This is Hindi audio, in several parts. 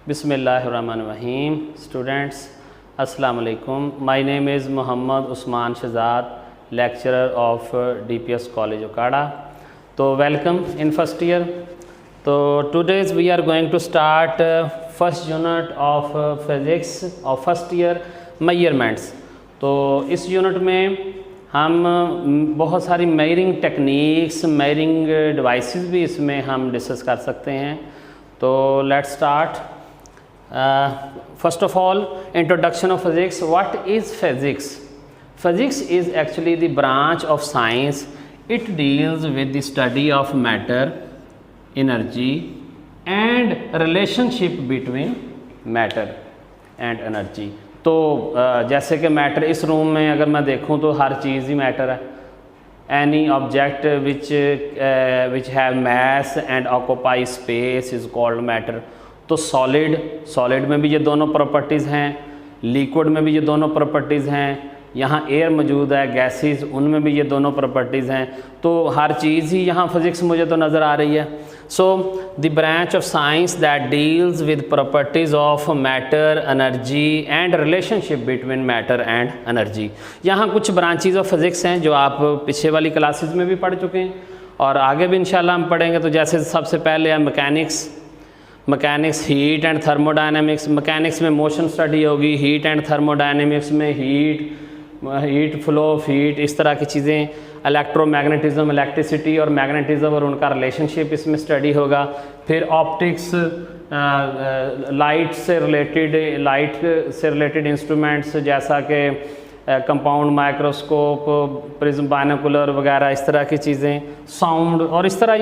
बिस्मिल्लाहिर्रहमानिर्रहीम। स्टूडेंट्स अस्सलाम वालेकुम। My name is Mohammad Usman Shahzad, lecturer of DPS college Okara. तो वेलकम इन फर्स्ट ईयर। तो today's we are going to start first unit of physics of first year measurements. तो इस यूनिट में हम बहुत सारी मेजरिंग टेक्निक्स, मेजरिंग डिवाइसेस भी इसमें हम डिस्कस कर सकते हैं। तो let's start. First of all, introduction of physics. What is physics? Physics is actually the branch of science. It deals with the study of matter, energy and relationship between matter and energy. तो जैसे कि मैटर, इस रूम में अगर मैं देखूं तो हर चीज़ ही मैटर है। Any object which have mass and occupy space is called matter. तो सॉलिड में भी ये दोनों प्रॉपर्टीज़ हैं, लिक्विड में भी ये दोनों प्रॉपर्टीज़ हैं, यहाँ एयर मौजूद है, गैसेस, उनमें भी ये दोनों प्रॉपर्टीज़ हैं। तो हर चीज़ ही यहाँ फिज़िक्स मुझे तो नज़र आ रही है। So the branch of science that deals with properties of matter, energy and relationship between matter and energy. यहाँ कुछ ब्रांचेज ऑफ फिज़िक्स हैं जो आप पीछे वाली क्लासेस में भी पढ़ चुके हैं और आगे भी इंशाल्लाह हम पढ़ेंगे। तो जैसे सबसे पहले है mechanics, heat and thermodynamics. Mechanics में मोशन स्टडी होगी, हीट एंड थर्मोडायनेमिक्स में हीट फ्लो ऑफ हीट, इस तरह की चीज़ें। इलेक्ट्रोमैग्नेटिज्म, इलेक्ट्रिसिटी और मैग्नेटिज्म और उनका रिलेशनशिप इसमें स्टडी होगा। फिर ऑप्टिक्स, लाइट से रिलेटेड इंस्ट्रूमेंट्स जैसा कि कंपाउंड माइक्रोस्कोप, प्रिज्म, बाइनोकुलर वगैरह, इस तरह की चीज़ें, साउंड और इस तरह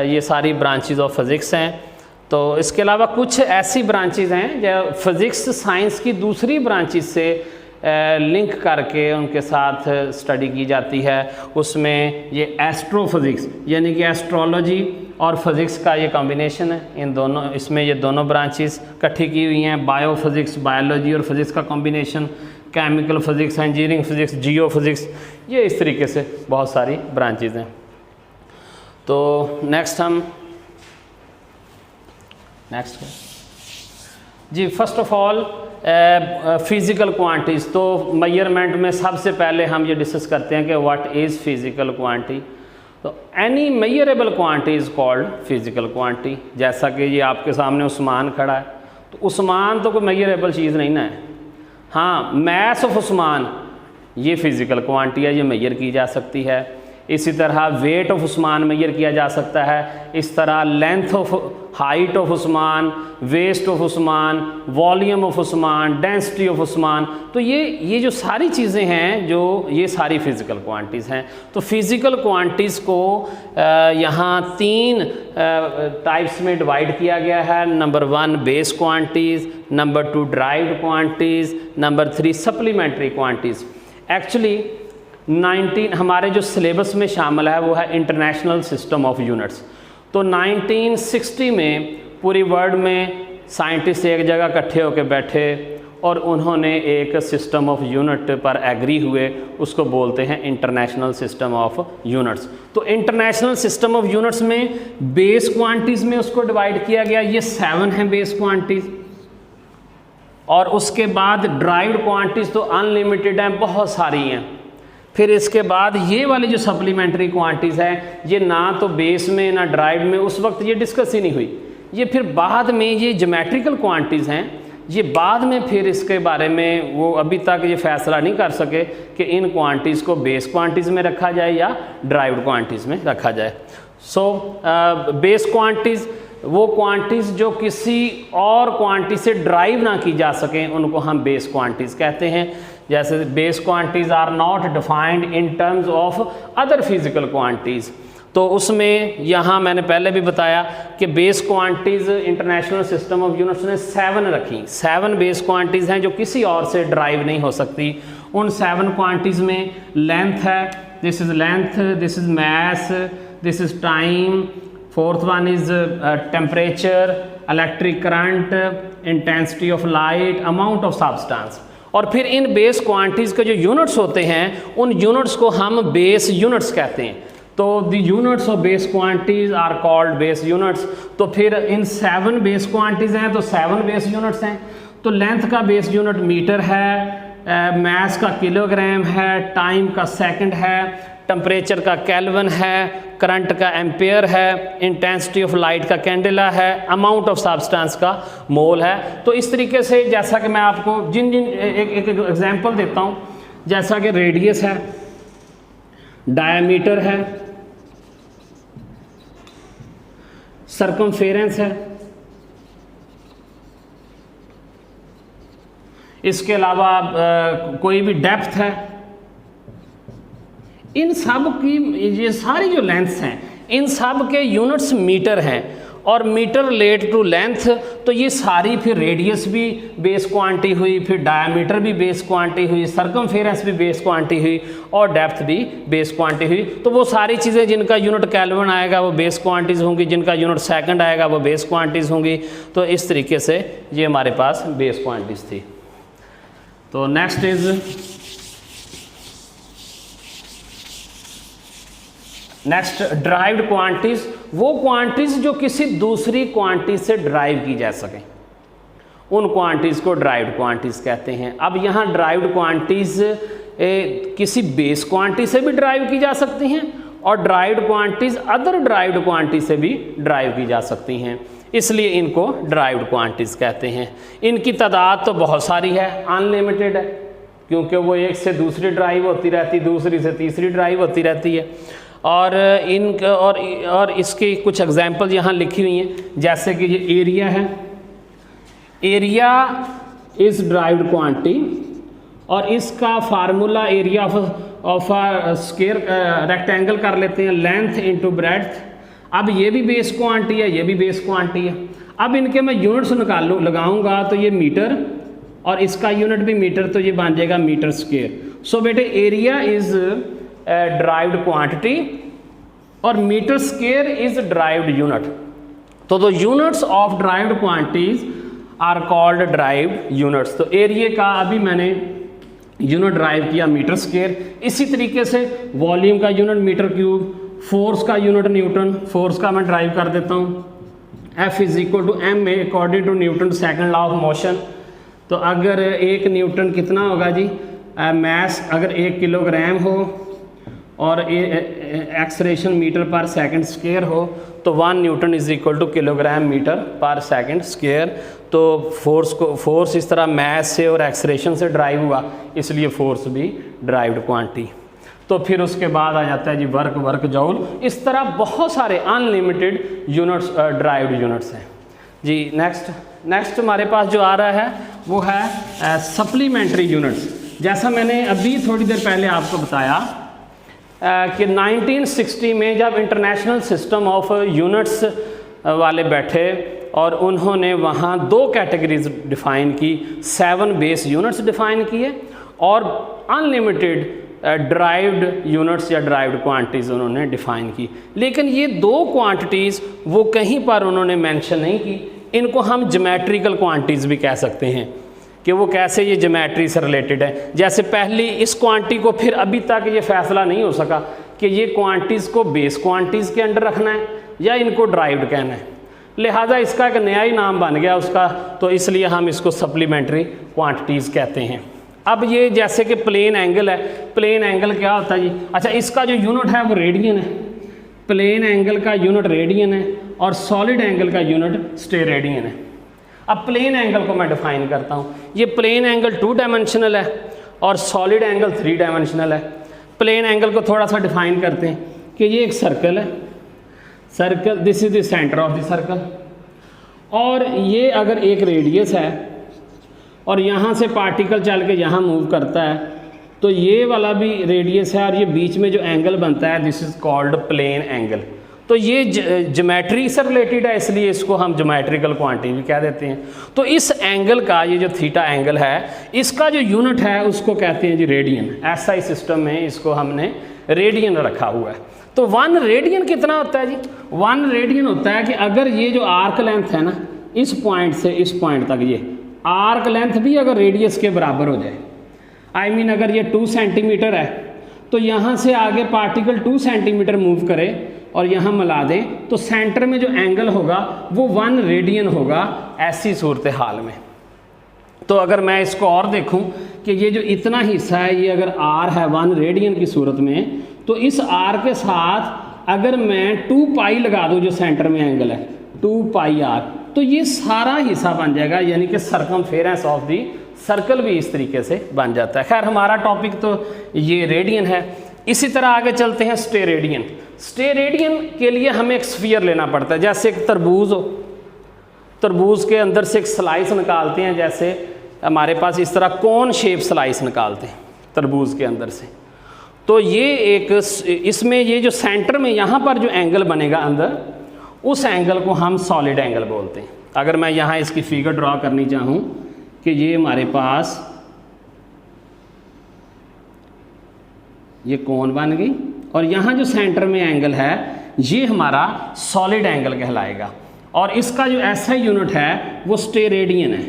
ये सारी ब्रांचेज ऑफ फिज़िक्स हैं। तो इसके अलावा कुछ ऐसी ब्रांचेज हैं जो फिज़िक्स साइंस की दूसरी ब्रांचेज से लिंक करके उनके साथ स्टडी की जाती है। उसमें ये एस्ट्रोफिज़िक्स यानी कि एस्ट्रोलॉजी और फिज़िक्स का ये कॉम्बिनेशन है। इन दोनों, इसमें ये दोनों ब्रांचेस इकट्ठी की हुई हैं। बायोफिज़िक्स, बायोलॉजी और फिज़िक्स का combination, chemical physics, engineering physics, geophysics, ये इस तरीके से बहुत सारी ब्रांचेज हैं। तो नेक्स्ट जी, first of all physical quantities. तो मेजरमेंट में सबसे पहले हम ये डिस्कस करते हैं कि व्हाट इज़ फिज़िकल क्वांटिटी। तो any measurable quantity is called physical quantity. जैसा कि ये आपके सामने उस्मान खड़ा है, तो उस्मान तो कोई मेजरेबल चीज़ नहीं ना है। हाँ, मैस ऑफ उस्मान ये फिज़िकल क्वांटिटी है, ये मेजर की जा सकती है। इसी तरह वेट ऑफ उस्मान मेजर किया जा सकता है। इस तरह length of, height of Usman, waist of Usman, volume of Usman, density of Usman. तो ये जो सारी चीज़ें हैं, जो ये सारी फिज़िकल क्वांटिटीज़ हैं। तो फिज़िकल क्वांटिटीज़ को यहाँ 3 टाइप्स में डिवाइड किया गया है। Number 1 base quantities, number 2 derived quantities, number 3 supplementary quantities. Actually 19 हमारे जो सिलेबस में शामिल है वो है इंटरनेशनल सिस्टम ऑफ यूनिट्स। तो 1960 में पूरी वर्ल्ड में साइंटिस्ट एक जगह इकट्ठे होकर बैठे और उन्होंने एक सिस्टम ऑफ यूनिट पर एग्री हुए। उसको बोलते हैं इंटरनेशनल सिस्टम ऑफ यूनिट्स। तो इंटरनेशनल सिस्टम ऑफ यूनिट्स में बेस क्वांटिटीज़ में उसको डिवाइड किया गया। ये 7 हैं बेस क्वांटिटीज़। और उसके बाद ड्राइव्ड क्वांटिटीज़ तो अनलिमिटेड हैं, बहुत सारी हैं। फिर इसके बाद ये वाली जो सप्लीमेंट्री क्वांटिटीज़ हैं, ये ना तो बेस में ना ड्राइव में उस वक्त ये डिस्कस ही नहीं हुई। ये फिर बाद में ये ज्योमेट्रिकल क्वांटिटीज़ हैं, ये बाद में फिर इसके बारे में वो अभी तक ये फैसला नहीं कर सके कि इन क्वांटिटीज़ को बेस क्वांटिटीज़ में रखा जाए या ड्राइव्ड क्वांटिटीज़ में रखा जाए। सो बेस क्वांटिटीज़ वो क्वांटिटीज़ जो किसी और क्वांटिटी से ड्राइव ना की जा सकें, उनको हम बेस क्वांटिटीज़ कहते हैं। जैसे base quantities are not defined in terms of other physical quantities. तो उसमें यहाँ मैंने पहले भी बताया कि base quantities international system of units ने 7 रखी। 7 बेस क्वांटिटीज़ हैं जो किसी और से ड्राइव नहीं हो सकती। उन 7 क्वांटिटीज़ में लेंथ है, this is length, this is mass, this is time, fourth one is temperature, electric current, intensity of light, amount of substance. और फिर इन बेस क्वांटिटीज़ के जो यूनिट्स होते हैं, उन यूनिट्स को हम बेस यूनिट्स कहते हैं। तो the units of base quantities are called base units. तो फिर इन 7 बेस क्वांटिटीज हैं तो 7 बेस यूनिट्स हैं। तो लेंथ का बेस यूनिट मीटर है, मास का किलोग्राम है, टाइम का सेकंड है, टेम्परेचर का केल्विन है, करंट का एम्पेयर है, इंटेंसिटी ऑफ लाइट का कैंडेला है, अमाउंट ऑफ सब्सटेंस का मोल है। तो इस तरीके से जैसा कि मैं आपको जिन एक एग्जांपल देता हूँ, जैसा कि रेडियस है, डायमीटर है, सरकमफेरेंस है, इसके अलावा कोई भी डेप्थ है, इन सब की ये सारी जो लेंथ्स हैं इन सब के यूनिट्स मीटर हैं और मीटर रिलेट टू लेंथ। तो ये सारी फिर रेडियस भी बेस क्वांटिटी हुई, फिर डायमीटर भी बेस क्वांटिटी हुई, सरकमफेरेंस भी बेस क्वांटिटी हुई और डेप्थ भी बेस क्वांटिटी हुई। तो वो सारी चीज़ें जिनका यूनिट केल्विन आएगा वो बेस क्वांटिटीज़ होंगी, जिनका यूनिट सेकंड आएगा वो बेस क्वांटिटीज़ होंगी। तो इस तरीके से ये हमारे पास बेस क्वांटिटीज़ थी। तो नेक्स्ट इज ड्राइव्ड क्वांटिटीज, वो क्वांटिटीज जो किसी दूसरी क्वांटिटी से ड्राइव की जा सके, उन क्वांटिटीज को ड्राइव्ड क्वांटिटीज कहते हैं। अब यहाँ ड्राइव्ड क्वांटिटीज किसी बेस क्वांटिटी से भी ड्राइव की जा सकती हैं और derived quantities other derived quantity से भी ड्राइव की जा सकती हैं, इसलिए इनको ड्राइव्ड क्वांटिटीज कहते हैं। इनकी तादाद तो बहुत सारी है, अनलिमिटेड है, क्योंकि वो एक से दूसरी ड्राइव होती रहती, दूसरी से तीसरी ड्राइव होती रहती है। और इसकी कुछ एग्जांपल यहाँ लिखी हुई हैं, जैसे कि ये एरिया है, एरिया इज ड्राइव्ड क्वांटिटी और इसका formula area of a square rectangle कर लेते हैं, लेंथ इनटू ब्रेड्थ। अब ये भी बेस क्वांटिटी है, ये भी बेस क्वांटिटी है। अब इनके मैं यूनिट्स लगाऊंगा तो ये मीटर और इसका यूनिट भी मीटर, तो ये बन जाएगा मीटर स्क्वायर। सो बेटे एरिया इज ड्राइव्ड क्वांटिटी और metre square is derived unit. तो the units of derived quantities are called derived units. तो एरिया का अभी मैंने यूनिट ड्राइव किया मीटर स्क्वायर। इसी तरीके से वॉल्यूम का यूनिट मीटर क्यूब, फोर्स का यूनिट न्यूटन, फोर्स का मैं ड्राइव कर देता हूँ F is equal to m a according to Newton second law of motion. तो अगर 1 न्यूटन कितना होगा जी, मास अगर 1 किलोग्राम हो और एक्सलेरेशन मीटर पर सेकंड स्क्वायर हो तो 1 newton is equal to kilogram metre पर सेकंड स्क्वायर। तो फोर्स इस तरह मास से और एक्सलेरेशन से ड्राइव हुआ, इसलिए फोर्स भी ड्राइव्ड क्वांटिटी। तो फिर उसके बाद आ जाता है जी वर्क जूल। इस तरह बहुत सारे अनलिमिटेड यूनिट्स ड्राइव्ड यूनिट्स हैं जी। नेक्स्ट हमारे पास जो आ रहा है वो है सप्लीमेंट्री यूनिट्स। जैसा मैंने अभी थोड़ी देर पहले आपको बताया कि 1960 में जब इंटरनेशनल सिस्टम ऑफ यूनिट्स वाले बैठे और उन्होंने वहाँ 2 कैटेगरीज डिफ़ाइन की, 7 बेस यूनिट्स डिफ़ाइन किए और अनलिमिटेड ड्राइव्ड यूनिट्स या ड्राइव्ड क्वांटिटीज़ उन्होंने डिफ़ाइन की। लेकिन ये 2 क्वांटिटीज़ वो कहीं पर उन्होंने मेंशन नहीं की। इनको हम ज्योमेट्रिकल क्वांटिटीज़ भी कह सकते हैं कि वो कैसे ये ज्योमेट्री से रिलेटेड है। जैसे पहली इस क्वांटिटी को फिर अभी तक ये फैसला नहीं हो सका कि ये क्वांटिटीज़ को बेस क्वांटिटीज़ के अंडर रखना है या इनको ड्राइव्ड कहना है, लिहाजा इसका एक नया ही नाम बन गया उसका, तो इसलिए हम इसको सप्लीमेंट्री क्वांटिटीज़ कहते हैं। अब ये जैसे कि प्लेन एंगल है, प्लेन एंगल क्या होता है जी, अच्छा इसका जो यूनिट है वो रेडियन है, प्लेन एंगल का यूनिट रेडियन है और सॉलिड एंगल का यूनिट स्टेरेडियन है। अब प्लेन एंगल को मैं डिफाइन करता हूँ, ये प्लेन एंगल 2 डायमेंशनल है और सॉलिड एंगल 3 डायमेंशनल है। प्लेन एंगल को थोड़ा सा डिफाइन करते हैं कि ये एक सर्कल है, circle this is the centre of the circle, और ये अगर एक रेडियस है और यहाँ से पार्टिकल चल के यहाँ मूव करता है तो ये वाला भी रेडियस है और ये बीच में जो एंगल बनता है this is called plane angle. तो ये ज्योमेट्री से रिलेटेड है, इसलिए इसको हम ज्योमेट्रिकल क्वांटिटी भी कह देते हैं। तो इस एंगल का ये जो थीटा एंगल है इसका जो यूनिट है उसको कहते हैं जी रेडियन। एसआई सिस्टम में इसको हमने रेडियन रखा हुआ है। तो 1 रेडियन कितना होता है जी, 1 रेडियन होता है कि अगर ये जो आर्क लेंथ है ना इस पॉइंट से इस पॉइंट तक, ये आर्क लेंथ भी अगर रेडियस के बराबर हो जाए, आई मीन अगर ये 2 सेंटीमीटर है तो यहाँ से आगे पार्टिकल 2 सेंटीमीटर मूव करे और यहाँ मिला दें तो सेंटर में जो एंगल होगा वो 1 रेडियन होगा ऐसी सूरत हाल में। तो अगर मैं इसको और देखूं कि ये जो इतना हिस्सा है ये अगर r है 1 रेडियन की सूरत में, तो इस r के साथ अगर मैं 2 पाई लगा दूं जो सेंटर में एंगल है 2 पाई r, तो ये सारा हिस्सा बन जाएगा, यानी कि सरकमफेरेंस ऑफ दी सर्कल भी इस तरीके से बन जाता है। खैर हमारा टॉपिक तो ये रेडियन है। इसी तरह आगे चलते हैं स्टेरेडियन। स्टेरेडियन के लिए हमें एक स्फीयर लेना पड़ता है, जैसे एक तरबूज हो, तरबूज के अंदर से एक स्लाइस निकालते हैं, जैसे हमारे पास इस तरह कौन शेप स्लाइस निकालते हैं तरबूज के अंदर से। तो ये एक इसमें ये जो सेंटर में यहाँ पर जो एंगल बनेगा अंदर, उस एंगल को हम सॉलिड एंगल बोलते हैं। अगर मैं यहाँ इसकी फिगर ड्रॉ करनी चाहूँ कि ये हमारे पास ये कोन बन गई और यहाँ जो सेंटर में एंगल है ये हमारा सॉलिड एंगल कहलाएगा। और इसका जो एसआई यूनिट है वो स्टेरेडियन है,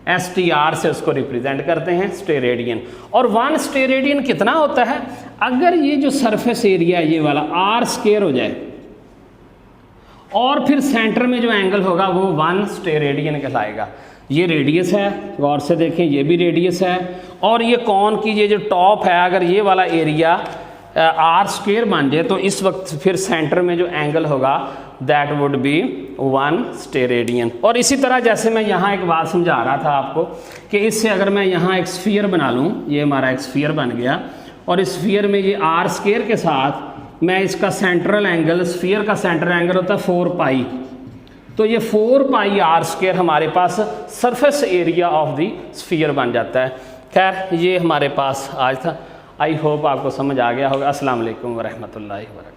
STR से उसको रिप्रेजेंट करते हैं स्टेरेडियन। और 1 स्टेरेडियन कितना होता है? अगर ये जो सरफेस एरिया ये वाला r² हो जाए और फिर सेंटर में जो एंगल होगा वो 1 स्टेरेडियन कहलाएगा। ये रेडियस है, गौर से देखें ये भी रेडियस है, और ये कौन की ये जो टॉप है अगर ये वाला एरिया r² बन जाए तो इस वक्त फिर सेंटर में जो एंगल होगा दैट वुड बी 1 स्टेरेडियन। और इसी तरह जैसे मैं यहाँ एक बात समझा रहा था आपको कि इससे अगर मैं यहाँ एक स्फीयर बना लूँ, ये हमारा एक स्फीयर बन गया और इस स्फीयर में ये r² के साथ मैं इसका सेंट्रल एंगल, स्फीयर का सेंट्रल एंगल होता है 4 पाई, तो ये 4 पाई r² हमारे पास surface area of the sphere बन जाता है। खैर ये हमारे पास आज था। आई होप आपको समझ आ गया होगा। अस्सलाम वालेकुम वरहमतुल्लाहि वबरकातुहू।